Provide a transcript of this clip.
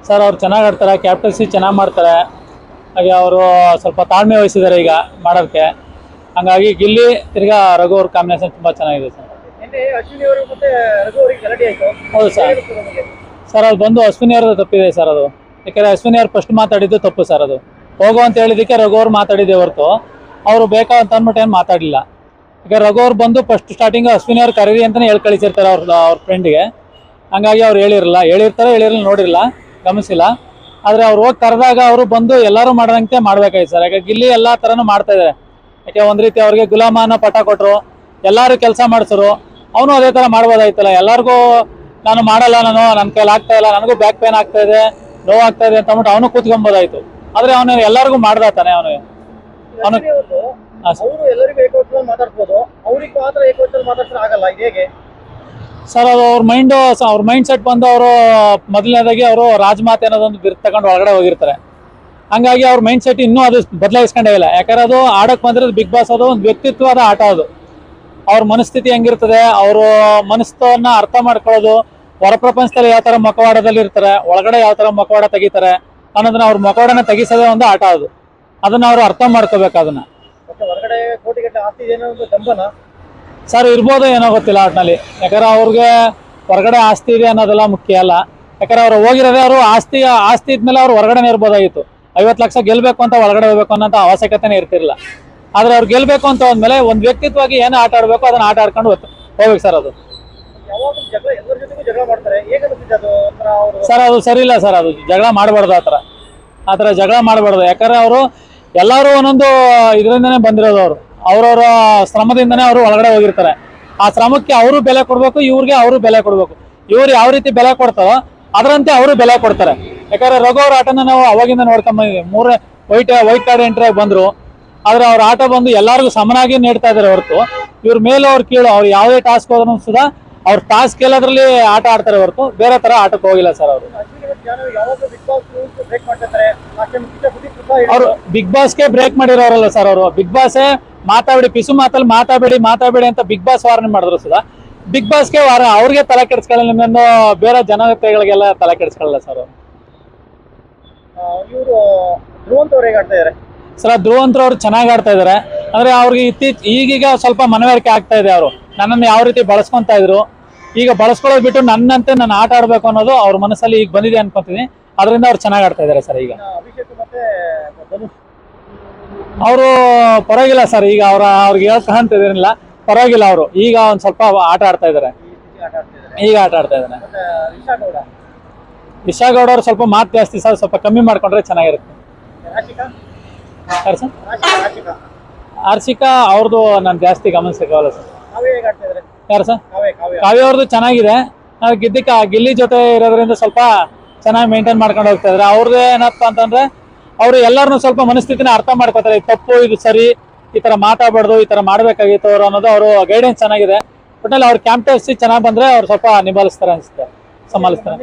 Sir ಅವ್ರು ಚೆನ್ನಾಗಿ ಆಡ್ತಾರೆ, ಕ್ಯಾಪ್ಟನ್ಸಿ ಚೆನ್ನಾಗಿ ಮಾಡ್ತಾರೆ. ಹಾಗೆ ಅವರು ಸ್ವಲ್ಪ ತಾಳ್ಮೆ ವಹಿಸಿದ್ದಾರೆ ಈಗ ಮಾಡೋಕ್ಕೆ. ಹಂಗಾಗಿ ಗಿಲ್ಲಿ ತಿರ್ಗಾ ರಘು ಅವ್ರ ಕಾಂಬಿನೇಷನ್ ತುಂಬ ಚೆನ್ನಾಗಿದೆ ಸರ್. ಅಶ್ವಿನಿ ಅವರು ಮತ್ತೆ ರಘು ಅವರಿಗೆ ಗಲಾಟೆ ಆಯ್ತು. ಹೌದು ಸರ್. ಸರ್ ಅದು ಬಂದು ಅಶ್ವಿನಿ ಅವ್ರದ್ದು ತಪ್ಪಿದೆ ಸರ್ ಅದು. ಯಾಕಂದರೆ ಅಶ್ವಿನಿ ಅವ್ರು ಫಸ್ಟ್ ಮಾತಾಡಿದ್ದು ತಪ್ಪು ಸರ್. ಅದು ಹೋಗೋ ಅಂತ ಹೇಳಿದ್ದಕ್ಕೆ ರಘು ಅವ್ರು ಮಾತಾಡಿದ್ದೆ ಹೊರತು ಅವರು ಬೇಕಾ ಅಂತ ಅಂದ್ಬಿಟ್ಟು ಏನು ಮಾತಾಡಲಿಲ್ಲ. ಈಗ ರಘು ಅವ್ರು ಬಂದು ಫಸ್ಟ್ ಸ್ಟಾರ್ಟಿಂಗ್ ಅಶ್ವಿನಿ ಅವ್ರು ಕರೀರಿ ಅಂತಲೇ ಹೇಳಿ ಕಳಿಸಿರ್ತಾರೆ ಅವ್ರ ಫ್ರೆಂಡ್ಗೆ. ಹಂಗಾಗಿ ಅವ್ರು ಹೇಳಿರ್ತಾರೆ ನೋಡಿರಲ್ಲ, ಗಮನಿಸಿಲ್ಲ. ಆದರೆ ಅವ್ರು ಹೋಗಿ ಕರೆದಾಗ ಅವರು ಬಂದು ಎಲ್ಲರೂ ಮಾಡೋದಂತೆ ಮಾಡ್ಬೇಕಾಯ್ತು ಸರ್. ಯಾಕೆ ಗಿಲ್ಲಿ ಎಲ್ಲ ಥರನೂ ಮಾಡ್ತಾ ಇದ್ದಾರೆ. ಯಾಕೆ ಒಂದು ರೀತಿ ಅವ್ರಿಗೆ ಗುಲಾಮನ ಪಟ್ಟ ಕೊಟ್ಟರು, ಎಲ್ಲರೂ ಕೆಲಸ ಮಾಡಿಸರು. ಅವನು ಅದೇ ಥರ ಮಾಡ್ಬೋದಾಯ್ತಲ್ಲ. ಎಲ್ಲರಿಗೂ ನಾನು ಮಾಡಲ್ಲ, ನನ್ನ ಕೈಲಿ ಆಗ್ತಾ ಇಲ್ಲ, ನನಗೂ ಬ್ಯಾಕ್ ಪೇನ್ ಆಗ್ತಾ ಇದೆ, ನೋವಾಗ್ತಾ ಇದೆ ಅಂತ ಅಂದ್ಬಿಟ್ಟು ಅವನು ಕೂತ್ಕೊಬೋದಾಯ್ತು. ಆದರೆ ಅವನು ಎಲ್ಲರಿಗೂ ಮಾಡ್ದಾತಾನೆ ಅವನು. ಅವರು ಎಲ್ಲರಿಗೂ ಏಕವಚನದಲ್ಲಿ ಮಾತಾಡ್ಬೋದು, ಅವ್ರಿಗೆ ಮಾತ್ರ ಏಕವಚನದಲ್ಲಿ ಮಾತಾಡ್ತಾರೆ ಆಗಲ್ಲ, ಇದು ಹೇಗೆ ಸರ್? ಅದು ಅವ್ರ ಮೈಂಡ್ ಸೆಟ್ ಬಂದು ಅವರು ಮೊದಲನೇದಾಗಿ ಅವರು ರಾಜಮಾತೆ ಅನ್ನೋದೊಂದು ಬಿರ್ತು ತಗೊಂಡು ಒಳಗಡೆ ಹೋಗಿರ್ತಾರೆ. ಹಂಗಾಗಿ ಅವ್ರ ಮೈಂಡ್ ಸೆಟ್ ಇನ್ನೂ ಅದು ಬದಲಾಯಿಸ್ಕೊಂಡೇ ಇಲ್ಲ. ಯಾಕಂದ್ರೆ ಅದು ಆಡೋಕ್ಕೆ ಬಂದಿರೋದು ಬಿಗ್ ಬಾಸ್, ಅದು ಒಂದು ವ್ಯಕ್ತಿತ್ವದ ಆಟ. ಅದು ಅವ್ರ ಮನಸ್ಥಿತಿ ಹೆಂಗಿರ್ತದೆ, ಅವರು ಮನಸ್ಥನ್ನ ಅರ್ಥ ಮಾಡ್ಕೊಳ್ಳೋದು, ಹೊರ ಪ್ರಪಂಚದಲ್ಲಿ ಯಾವ ಥರ ಮುಖವಾಡದಲ್ಲಿ ಇರ್ತಾರೆ, ಒಳಗಡೆ ಯಾವ ಥರ ಮುಖವಾಡ ತೆಗಿತಾರೆ ಅನ್ನೋದನ್ನ ಅವ್ರ ಮುಖವಾಡನ ತೆಗಿಸೋದೇ ಒಂದು ಆಟ. ಅದು ಅದನ್ನ ಅವರು ಅರ್ಥ ಮಾಡ್ಕೋಬೇಕು. ಅದನ್ನ ಹೊರಗಡೆ ಕೋಟಿಗಟ್ಟಲೆ ಆಸ್ತಿ ಏನೋ ಒಂದು ದಂಬನ ಸರ್ ಇರ್ಬೋದು, ಏನೋ ಗೊತ್ತಿಲ್ಲ ಒಟ್ಟಿನಲ್ಲಿ. ಯಾಕಂದ್ರೆ ಅವ್ರಿಗೆ ಹೊರಗಡೆ ಆಸ್ತಿ ಇದೆ ಅನ್ನೋದೆಲ್ಲ ಮುಖ್ಯ ಅಲ್ಲ. ಯಾಕಂದ್ರೆ ಅವ್ರು ಹೋಗಿರೋದೇ ಅವರು ಆಸ್ತಿ ಇದ್ಮೇಲೆ ಅವ್ರು ಹೊರಗಡೆ ಇರ್ಬೋದಾಗಿತ್ತು. 50 ಲಕ್ಷ ಗೆಲ್ಬೇಕು ಅಂತ ಒಳಗಡೆ ಹೋಗ್ಬೇಕು ಅನ್ನೋ ಅವಶ್ಯಕತೆನೇ ಇರ್ತಿರಲಿಲ್ಲ. ಆದ್ರೆ ಅವ್ರು ಗೆಲ್ಬೇಕು ಅಂತ ಹೋದ್ಮೇಲೆ ಒಂದು ವ್ಯಕ್ತಿತ್ವವಾಗಿ ಏನು ಆಟ ಆಡಬೇಕು ಅದನ್ನ ಆಟ ಆಡ್ಕೊಂಡು ಹೋಗ್ಬೇಕು ಸರ್. ಅದು ಸರ್ ಅದು ಸರಿ ಇಲ್ಲ ಸರ್. ಅದು ಜಗಳ ಮಾಡಬಾರ್ದು, ಆ ಥರ ಜಗಳ ಮಾಡಬಾರ್ದು. ಯಾಕಂದ್ರೆ ಅವರು ಎಲ್ಲರೂ ಒಂದೊಂದು ಇದರಿಂದನೇ ಬಂದಿರೋದು. ಅವ್ರವ್ರ ಶ್ರಮದಿಂದನೇ ಅವರು ಒಳಗಡೆ ಹೋಗಿರ್ತಾರೆ. ಆ ಶ್ರಮಕ್ಕೆ ಅವರು ಬೆಲೆ ಕೊಡಬೇಕು, ಇವ್ರಿಗೆ ಅವರು ಬೆಲೆ ಕೊಡಬೇಕು. ಇವ್ರು ಯಾವ ರೀತಿ ಬೆಲೆ ಕೊಡ್ತಾರೋ ಅದರಂತೆ ಅವರು ಬೆಲೆ ಕೊಡ್ತಾರೆ. ಯಾಕಂದ್ರೆ ರಘು ಅವ್ರ ಆಟನ ನಾವು ಅವಾಗಿಂದ ನೋಡ್ಕೊಂಬಂದಿದ್ದೀವಿ. 3 ವೈಟ್ ಕಾರ್ಡ್ ಎಂಟ್ರಿ ಆಗಿ ಬಂದರು. ಆದರೆ ಅವ್ರ ಆಟ ಬಂದು ಎಲ್ಲರಿಗೂ ಸಮನಾಗಿ ನೀಡ್ತಾ ಇದ್ದಾರೆ ಹೊರತು ಇವ್ರ ಮೇಲೆ ಅವ್ರು ಕೀಳು. ಅವ್ರು ಯಾವುದೇ ಟಾಸ್ಕ್ ಹೋದ್ರೂ ಸುಧಾ ಅವ್ರ ಟಾಸ್ಕ್ ಎಲ್ಲದರಲ್ಲಿ ಆಟ ಆಡ್ತಾರೆ ಹೊರತು ಬೇರೆ ಥರ ಆಟಕ್ಕೆ ಹೋಗಿಲ್ಲ ಸರ್. ಅವರು ಬಿಗ್ ಬಾಸ್ಗೆ ಬ್ರೇಕ್ ಮಾಡಿರೋರಲ್ಲ ಸರ್. ಅವರು ಬಿಗ್ ಬಾಸೇ ಮಾತಾಡಿ ಪಿಸು ಮಾತಲ್ಲಿ ಮಾತಾಡಬೇಡಿ ಅಂತ ಬಿಗ್ ಬಾಸ್ ವಾರ್ನೆ ಮಾಡಿದ್ರು ಸುಧಾ. ಬಿಗ್ ಬಾಸ್ಗೆ ಅವ್ರಿಗೆ ತಲೆ ಕೆಡಿಸ್ಕೊಳ್ಳಲ್ಲ, ನಿಮ್ಮನ್ನು ಬೇರೆ ಜನತೆಗಳಿಗೆಲ್ಲ ತಲೆ ಕೆಡಿಸ್ಕೊಳ್ಳಲ್ಲ ಸರ್. ಇವರು ಧ್ರುವಂತ್ ಅವ್ರು ಹೇಗೆ ಆಡ್ತಾ ಇದ್ದಾರೆ ಸರ್? ಧ್ರುವಂತ್ ಅವ್ರು ಚೆನ್ನಾಗಿ ಆಡ್ತಾ ಇದ್ದಾರೆ. ಅಂದರೆ ಅವ್ರಿಗೆ ಈಗೀಗ ಸ್ವಲ್ಪ ಮನವರಿಕೆ ಆಗ್ತಾ ಇದೆ. ಅವರು ನನ್ನನ್ನು ಯಾವ ರೀತಿ ಬಳಸ್ಕೊತಾ ಇದ್ರು, ಈಗ ಬಳಸ್ಕೊಳ್ಳೋದು ಬಿಟ್ಟು ನನ್ನಂತೆ ನಾನು ಆಟ ಆಡಬೇಕು ಅನ್ನೋದು ಅವ್ರ ಮನಸ್ಸಲ್ಲಿ ಈಗ ಬಂದಿದೆ ಅನ್ಕೊತೀನಿ. ಅದರಿಂದ ಅವ್ರು ಚೆನ್ನಾಗಿ ಆಡ್ತಾ ಇದ್ದಾರೆ ಸರ್. ಈಗ ಅವರು ಪರವಾಗಿಲ್ಲ ಸರ್. ಈಗ ಅವ್ರಿಗೆ ಹೇಳ್ಕೊಂತಿದ್ರಿಲ್ಲ, ಪರವಾಗಿಲ್ಲ. ಅವರು ಈಗ ಒಂದು ಸ್ವಲ್ಪ ಆಟ ಆಡ್ತಾ ಇದ್ದಾರೆ. ವಿಶಾಗೌಡ ಅವ್ರು ಸ್ವಲ್ಪ ಮಾತು ಜಾಸ್ತಿ ಸರ್, ಸ್ವಲ್ಪ ಕಮ್ಮಿ ಮಾಡ್ಕೊಂಡ್ರೆ ಚೆನ್ನಾಗಿರುತ್ತೆ ಸರ್. ಹರ್ಷಿಕಾ ಅವ್ರದ್ದು ನಾನು ಜಾಸ್ತಿ ಗಮನಿಸಕ್ಕಾಗಲ್ಲ ಸರ್. ಯಾರು ಸರ್? ಕಾವ್ಯ ಅವ್ರದ್ದು ಚೆನ್ನಾಗಿದೆ. ನಾವು ಗಿಲ್ಲಿ ಜೊತೆ ಇರೋದ್ರಿಂದ ಸ್ವಲ್ಪ ಚೆನ್ನಾಗಿ ಮೇಂಟೈನ್ ಮಾಡ್ಕೊಂಡು ಹೋಗ್ತಾ ಇದ್ದಾರೆ. ಅವ್ರದ್ದು ಏನಪ್ಪ ಅಂತಂದ್ರೆ ಅವರು ಎಲ್ಲರನ್ನೂ ಸ್ವಲ್ಪ ಮನಸ್ಥಿತಿನ ಅರ್ಥ ಮಾಡ್ಕೋತಾರೆ. ತಪ್ಪು, ಇದು ಸರಿ, ಈ ಥರ ಮಾತಾಡಬಾರ್ದು, ಈ ಥರ ಮಾಡಬೇಕಾಗಿತ್ತು ಅವರು ಅನ್ನೋದು ಅವರು ಗೈಡೆನ್ಸ್ ಚೆನ್ನಾಗಿದೆ. ಒಟ್ಟಿನಲ್ಲಿ ಅವ್ರ ಕ್ಯಾಪ್ಟನ್ಸಿ ಚೆನ್ನಾಗಿ ಬಂದರೆ ಅವ್ರು ಸ್ವಲ್ಪ ನಿಭಾಯಿಸ್ತಾರೆ ಅನಿಸುತ್ತೆ, ಸಂಭಾಲಿಸ್ತಾರೆ.